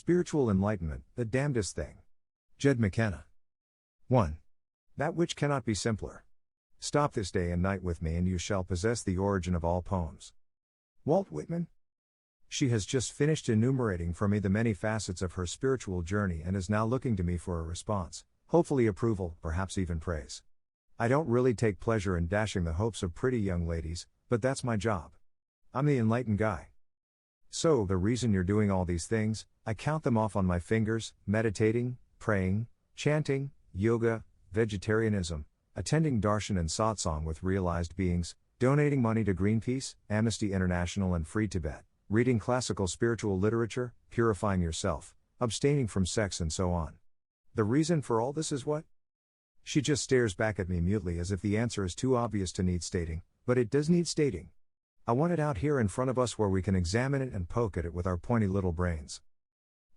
Spiritual enlightenment, the damnedest thing. Jed McKenna. 1. That which cannot be simpler. Stop this day and night with me and you shall possess the origin of all poems. Walt Whitman. She has just finished enumerating for me the many facets of her spiritual journey and is now looking to me for a response, hopefully approval, perhaps even praise. I don't really take pleasure in dashing the hopes of pretty young ladies, but that's my job. I'm the enlightened guy. So, the reason you're doing all these things, I count them off on my fingers: meditating, praying, chanting, yoga, vegetarianism, attending darshan and satsang with realized beings, donating money to Greenpeace, Amnesty International and Free Tibet, reading classical spiritual literature, purifying yourself, abstaining from sex and so on. The reason for all this is what? She just stares back at me mutely as if the answer is too obvious to need stating, but it does need stating. I want it out here in front of us where we can examine it and poke at it with our pointy little brains.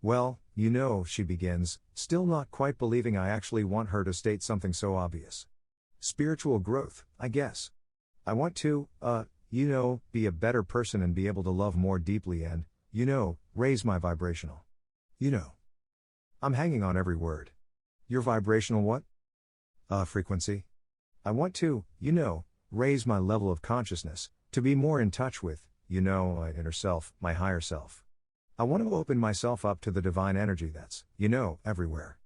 Well, you know, she begins, still not quite believing I actually want her to state something so obvious. Spiritual growth, I guess. I want to, be a better person and be able to love more deeply and, raise my vibrational. I'm hanging on every word. Your vibrational what? Frequency. I want to, raise my level of consciousness, to be more in touch with, my inner self, my higher self. I want to open myself up to the divine energy that's, everywhere.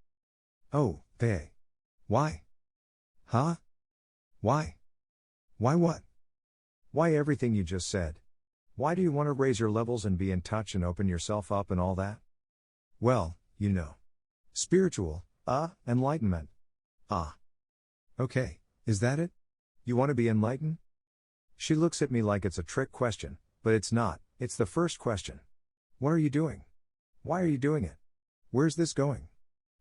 Oh, hey. Why? Huh? Why? Why what? Why everything you just said? Why do you want to raise your levels and be in touch and open yourself up and all that? Well, Spiritual, enlightenment. Okay, is that it? You want to be enlightened? She looks at me like it's a trick question, but it's not, it's the first question. What are you doing? Why are you doing it? Where's this going?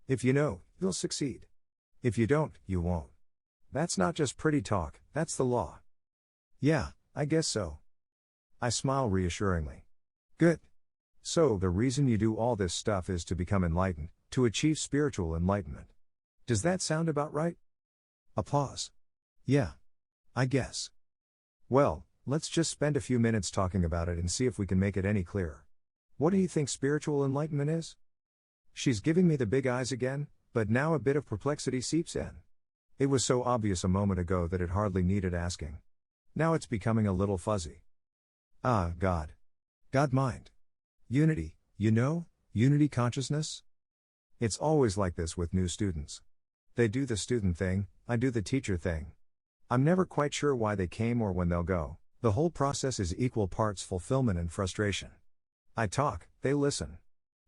If you know, you'll succeed. If you don't, you won't. That's not just pretty talk, that's the law. Yeah, I guess so. I smile reassuringly. Good. So, the reason you do all this stuff is to become enlightened, to achieve spiritual enlightenment. Does that sound about right? Applause. Yeah. I guess. Well, let's just spend a few minutes talking about it and see if we can make it any clearer. What do you think spiritual enlightenment is? She's giving me the big eyes again, but now a bit of perplexity seeps in. It was so obvious a moment ago that it hardly needed asking. Now it's becoming a little fuzzy. God. God mind. Unity, unity consciousness? It's always like this with new students. They do the student thing, I do the teacher thing. I'm never quite sure why they came or when they'll go. The whole process is equal parts fulfillment and frustration. I talk, they listen.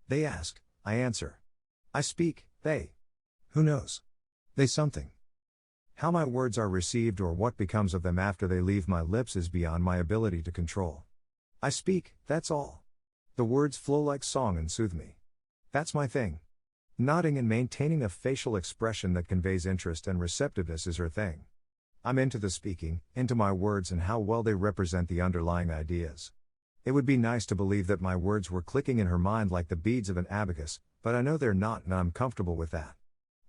They ask, I answer. I speak, they. Who knows? They something. How my words are received or what becomes of them after they leave my lips is beyond my ability to control. I speak, that's all. The words flow like song and soothe me. That's my thing. Nodding and maintaining a facial expression that conveys interest and receptiveness is her thing. I'm into the speaking, into my words and how well they represent the underlying ideas. It would be nice to believe that my words were clicking in her mind like the beads of an abacus, but I know they're not and I'm comfortable with that.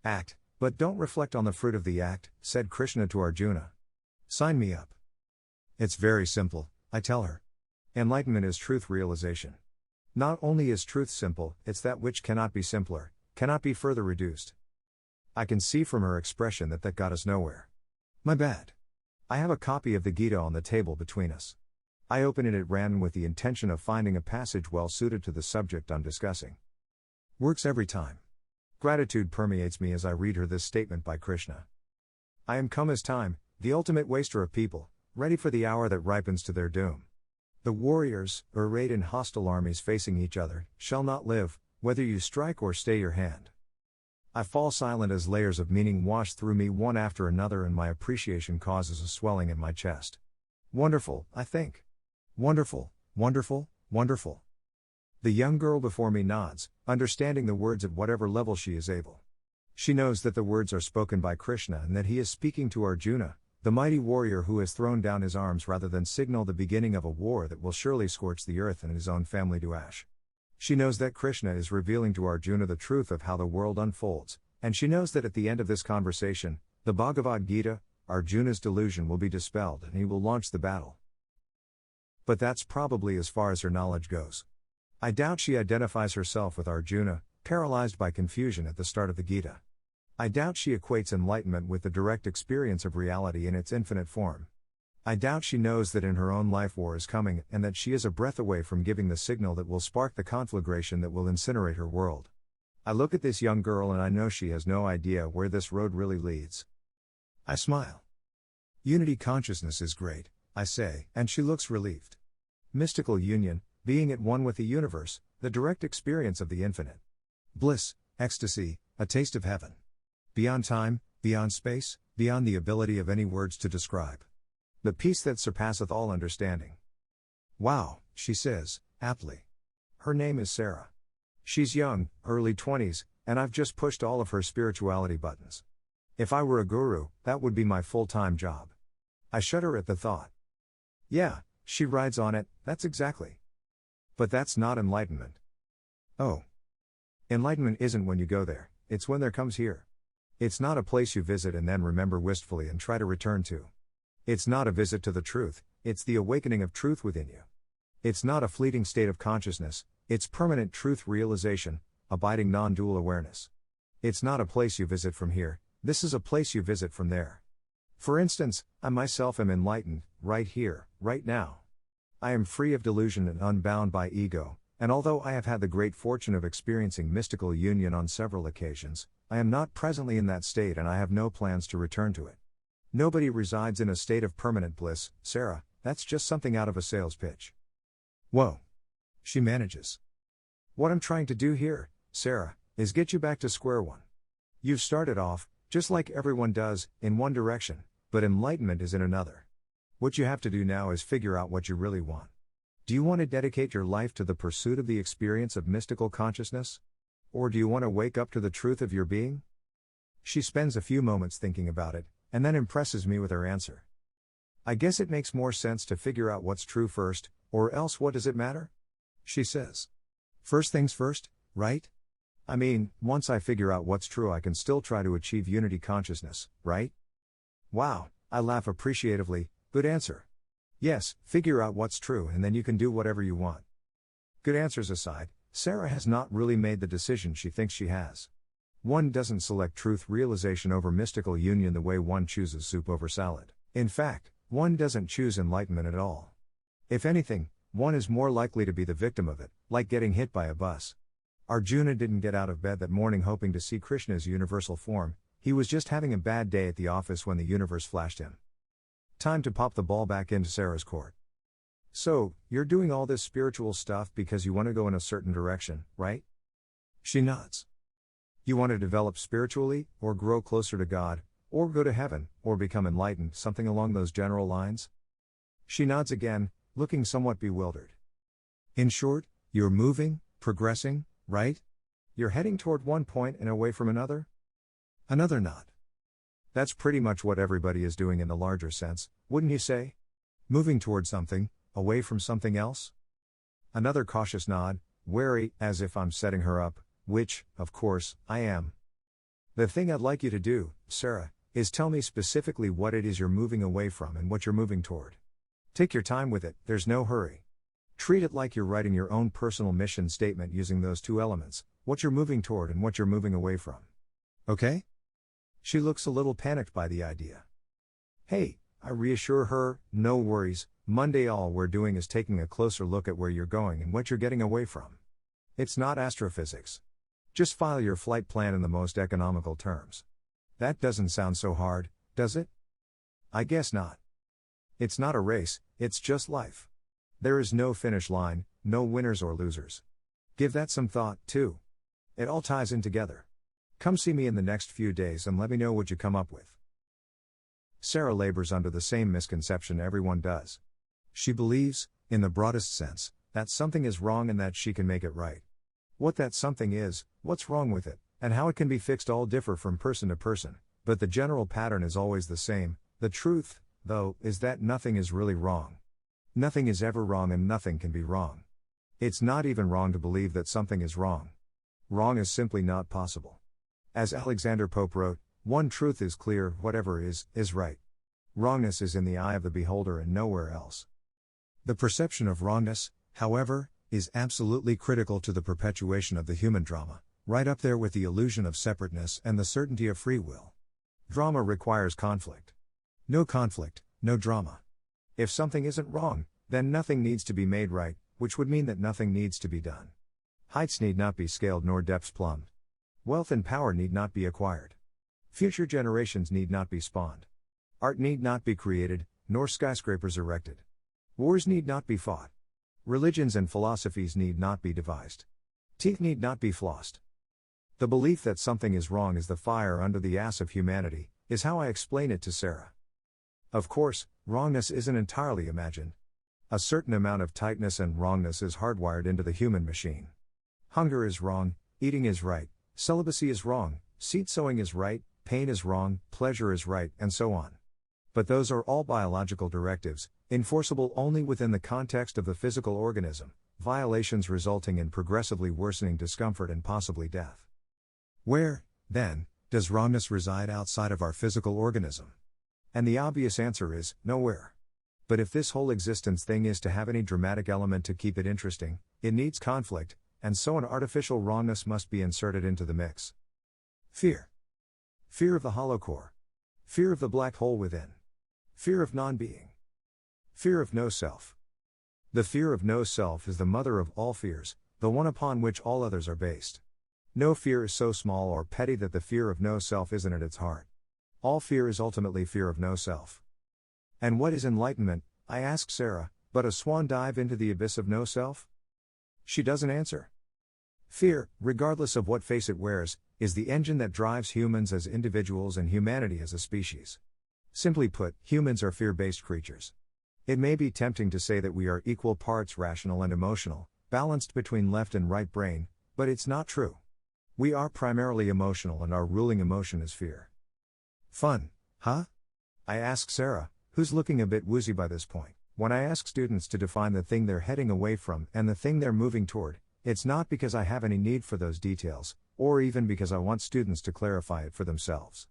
Act, but don't reflect on the fruit of the act, said Krishna to Arjuna. Sign me up. It's very simple, I tell her. Enlightenment is truth realization. Not only is truth simple, it's that which cannot be simpler, cannot be further reduced. I can see from her expression that got us nowhere. My bad. I have a copy of the Gita on the table between us. I open it at random with the intention of finding a passage well suited to the subject I'm discussing. Works every time. Gratitude permeates me as I read her this statement by Krishna. I am come as time, the ultimate waster of people, ready for the hour that ripens to their doom. The warriors, arrayed in hostile armies facing each other, shall not live, whether you strike or stay your hand. I fall silent as layers of meaning wash through me one after another and my appreciation causes a swelling in my chest. Wonderful, I think. Wonderful, wonderful, wonderful. The young girl before me nods, understanding the words at whatever level she is able. She knows that the words are spoken by Krishna and that he is speaking to Arjuna, the mighty warrior who has thrown down his arms rather than signal the beginning of a war that will surely scorch the earth and his own family to ash. She knows that Krishna is revealing to Arjuna the truth of how the world unfolds, and she knows that at the end of this conversation, the Bhagavad Gita, Arjuna's delusion will be dispelled and he will launch the battle. But that's probably as far as her knowledge goes. I doubt she identifies herself with Arjuna, paralyzed by confusion at the start of the Gita. I doubt she equates enlightenment with the direct experience of reality in its infinite form. I doubt she knows that in her own life war is coming and that she is a breath away from giving the signal that will spark the conflagration that will incinerate her world. I look at this young girl and I know she has no idea where this road really leads. I smile. Unity consciousness is great, I say, and she looks relieved. Mystical union, being at one with the universe, the direct experience of the infinite. Bliss, ecstasy, a taste of heaven. Beyond time, beyond space, beyond the ability of any words to describe. The peace that surpasseth all understanding. Wow, she says, aptly. Her name is Sarah. She's young, early 20s, and I've just pushed all of her spirituality buttons. If I were a guru, that would be my full-time job. I shudder at the thought. Yeah, she rides on it, that's exactly. But that's not enlightenment. Oh. Enlightenment isn't when you go there, it's when there comes here. It's not a place you visit and then remember wistfully and try to return to. It's not a visit to the truth, it's the awakening of truth within you. It's not a fleeting state of consciousness, it's permanent truth realization, abiding non-dual awareness. It's not a place you visit from here, this is a place you visit from there. For instance, I myself am enlightened, right here, right now. I am free of delusion and unbound by ego, and although I have had the great fortune of experiencing mystical union on several occasions, I am not presently in that state and I have no plans to return to it. Nobody resides in a state of permanent bliss, Sarah, that's just something out of a sales pitch. Whoa. She manages. What I'm trying to do here, Sarah, is get you back to square one. You've started off, just like everyone does, in one direction, but enlightenment is in another. What you have to do now is figure out what you really want. Do you want to dedicate your life to the pursuit of the experience of mystical consciousness? Or do you want to wake up to the truth of your being? She spends a few moments thinking about it, and then impresses me with her answer. I guess it makes more sense to figure out what's true first, or else what does it matter? She says. First things first, right? I mean, once I figure out what's true I can still try to achieve unity consciousness, right? Wow, I laugh appreciatively, good answer. Yes, figure out what's true and then you can do whatever you want. Good answers aside, Sarah has not really made the decision she thinks she has. One doesn't select truth realization over mystical union the way one chooses soup over salad. In fact, one doesn't choose enlightenment at all. If anything, one is more likely to be the victim of it, like getting hit by a bus. Arjuna didn't get out of bed that morning hoping to see Krishna's universal form, he was just having a bad day at the office when the universe flashed him. Time to pop the ball back into Sarah's court. So, you're doing all this spiritual stuff because you want to go in a certain direction, right? She nods. You want to develop spiritually, or grow closer to God, or go to heaven, or become enlightened, something along those general lines? She nods again, looking somewhat bewildered. In short, you're moving, progressing, right? You're heading toward one point and away from another? Another nod. That's pretty much what everybody is doing in the larger sense, wouldn't you say? Moving toward something, away from something else? Another cautious nod, wary, as if I'm setting her up, which, of course, I am. The thing I'd like you to do, Sarah, is tell me specifically what it is you're moving away from and what you're moving toward. Take your time with it, there's no hurry. Treat it like you're writing your own personal mission statement using those two elements, what you're moving toward and what you're moving away from. Okay? She looks a little panicked by the idea. Hey, I reassure her, no worries, Monday all we're doing is taking a closer look at where you're going and what you're getting away from. It's not astrophysics. Just file your flight plan in the most economical terms. That doesn't sound so hard, does it? I guess not. It's not a race, it's just life. There is no finish line, no winners or losers. Give that some thought, too. It all ties in together. Come see me in the next few days and let me know what you come up with. Sarah labors under the same misconception everyone does. She believes, in the broadest sense, that something is wrong and that she can make it right. What that something is, what's wrong with it, and how it can be fixed all differ from person to person, but the general pattern is always the same. The truth, though, is that nothing is really wrong. Nothing is ever wrong and nothing can be wrong. It's not even wrong to believe that something is wrong. Wrong is simply not possible. As Alexander Pope wrote, one truth is clear, whatever is right. Wrongness is in the eye of the beholder and nowhere else. The perception of wrongness, however, is absolutely critical to the perpetuation of the human drama, right up there with the illusion of separateness and the certainty of free will. Drama requires conflict. No conflict, no drama. If something isn't wrong, then nothing needs to be made right, which would mean that nothing needs to be done. Heights need not be scaled nor depths plumbed. Wealth and power need not be acquired. Future generations need not be spawned. Art need not be created, nor skyscrapers erected. Wars need not be fought. Religions and philosophies need not be devised. Teeth need not be flossed. The belief that something is wrong is the fire under the ass of humanity, is how I explain it to Sarah. Of course, wrongness isn't entirely imagined. A certain amount of tightness and wrongness is hardwired into the human machine. Hunger is wrong, eating is right, celibacy is wrong, seed sowing is right, pain is wrong, pleasure is right, and so on. But those are all biological directives, enforceable only within the context of the physical organism, violations resulting in progressively worsening discomfort and possibly death. Where, then, does wrongness reside outside of our physical organism? And the obvious answer is, nowhere. But if this whole existence thing is to have any dramatic element to keep it interesting, it needs conflict, and so an artificial wrongness must be inserted into the mix. Fear. Fear of the hollow core. Fear of the black hole within. Fear of non-being. Fear of no self. The fear of no self is the mother of all fears, the one upon which all others are based. No fear is so small or petty that the fear of no self isn't at its heart. All fear is ultimately fear of no self. And what is enlightenment, I ask Sarah, but a swan dive into the abyss of no self? She doesn't answer. Fear, regardless of what face it wears, is the engine that drives humans as individuals and humanity as a species. Simply put, humans are fear-based creatures. It may be tempting to say that we are equal parts rational and emotional, balanced between left and right brain, but it's not true. We are primarily emotional and our ruling emotion is fear. Fun, huh? I ask Sarah, who's looking a bit woozy by this point. When I ask students to define the thing they're heading away from and the thing they're moving toward, it's not because I have any need for those details, or even because I want students to clarify it for themselves.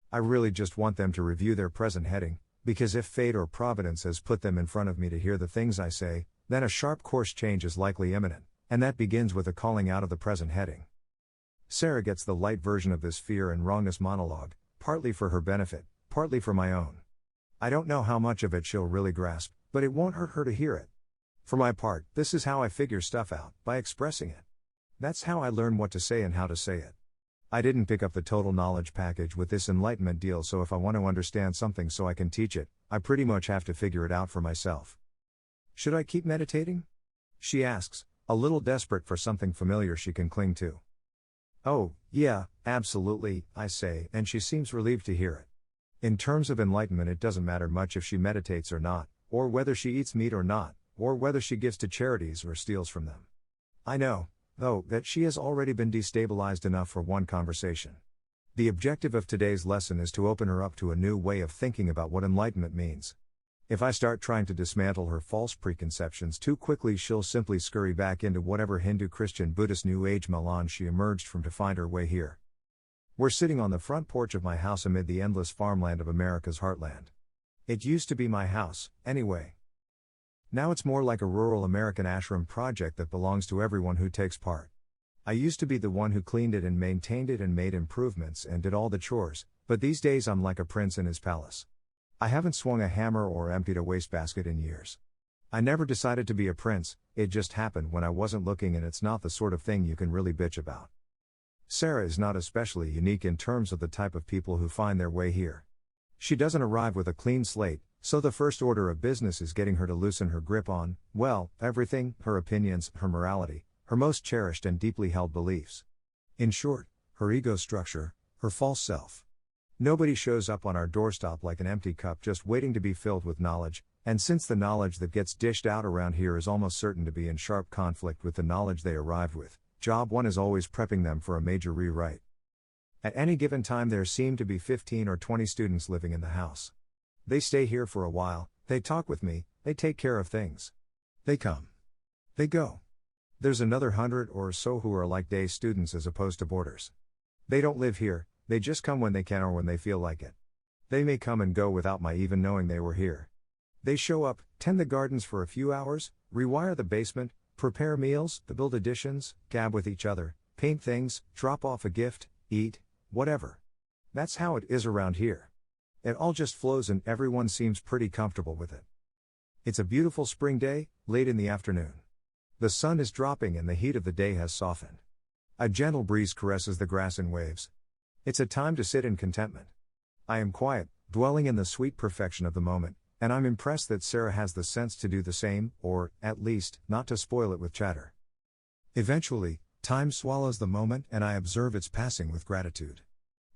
I really just want them to review their present heading, because if fate or providence has put them in front of me to hear the things I say, then a sharp course change is likely imminent, and that begins with a calling out of the present heading. Sarah gets the light version of this fear and wrongness monologue, partly for her benefit, partly for my own. I don't know how much of it she'll really grasp, but it won't hurt her to hear it. For my part, this is how I figure stuff out, by expressing it. That's how I learn what to say and how to say it. I didn't pick up the total knowledge package with this enlightenment deal, so if I want to understand something so I can teach it, I pretty much have to figure it out for myself. Should I keep meditating? She asks, a little desperate for something familiar she can cling to. Oh, yeah, absolutely, I say, and she seems relieved to hear it. In terms of enlightenment, it doesn't matter much if she meditates or not, or whether she eats meat or not, or whether she gives to charities or steals from them. I know, though, that she has already been destabilized enough for one conversation. The objective of today's lesson is to open her up to a new way of thinking about what enlightenment means. If I start trying to dismantle her false preconceptions too quickly, she'll simply scurry back into whatever Hindu, Christian, Buddhist, New Age melange she emerged from to find her way here. We're sitting on the front porch of my house amid the endless farmland of America's heartland. It used to be my house, anyway. Now it's more like a rural American ashram project that belongs to everyone who takes part. I used to be the one who cleaned it and maintained it and made improvements and did all the chores, but these days I'm like a prince in his palace. I haven't swung a hammer or emptied a wastebasket in years. I never decided to be a prince, it just happened when I wasn't looking, and it's not the sort of thing you can really bitch about. Sarah is not especially unique in terms of the type of people who find their way here. She doesn't arrive with a clean slate, so the first order of business is getting her to loosen her grip on, well, everything, her opinions, her morality, her most cherished and deeply held beliefs. In short, her ego structure, her false self. Nobody shows up on our doorstep like an empty cup just waiting to be filled with knowledge, and since the knowledge that gets dished out around here is almost certain to be in sharp conflict with the knowledge they arrived with, job one is always prepping them for a major rewrite. At any given time there seem to be 15 or 20 students living in the house. They stay here for a while, they talk with me, they take care of things. They come. They go. There's another 100 or so who are like day students as opposed to boarders. They don't live here, they just come when they can or when they feel like it. They may come and go without my even knowing they were here. They show up, tend the gardens for a few hours, rewire the basement, Prepare meals, build additions, gab with each other, paint things, drop off a gift, eat, whatever. That's how it is around here. It all just flows and everyone seems pretty comfortable with it. It's a beautiful spring day, late in the afternoon. The sun is dropping and the heat of the day has softened. A gentle breeze caresses the grass in waves. It's a time to sit in contentment. I am quiet, dwelling in the sweet perfection of the moment, and I'm impressed that Sarah has the sense to do the same, or, at least, not to spoil it with chatter. Eventually, time swallows the moment and I observe its passing with gratitude.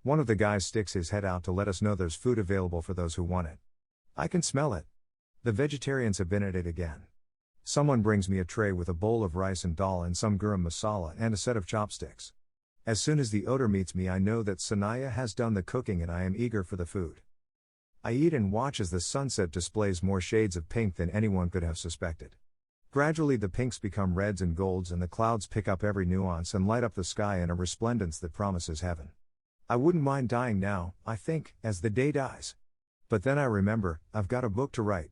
One of the guys sticks his head out to let us know there's food available for those who want it. I can smell it. The vegetarians have been at it again. Someone brings me a tray with a bowl of rice and dal and some garam masala and a set of chopsticks. As soon as the odor meets me, I know that Sanaya has done the cooking and I am eager for the food. I eat and watch as the sunset displays more shades of pink than anyone could have suspected. Gradually the pinks become reds and golds and the clouds pick up every nuance and light up the sky in a resplendence that promises heaven. I wouldn't mind dying now, I think, as the day dies. But then I remember, I've got a book to write.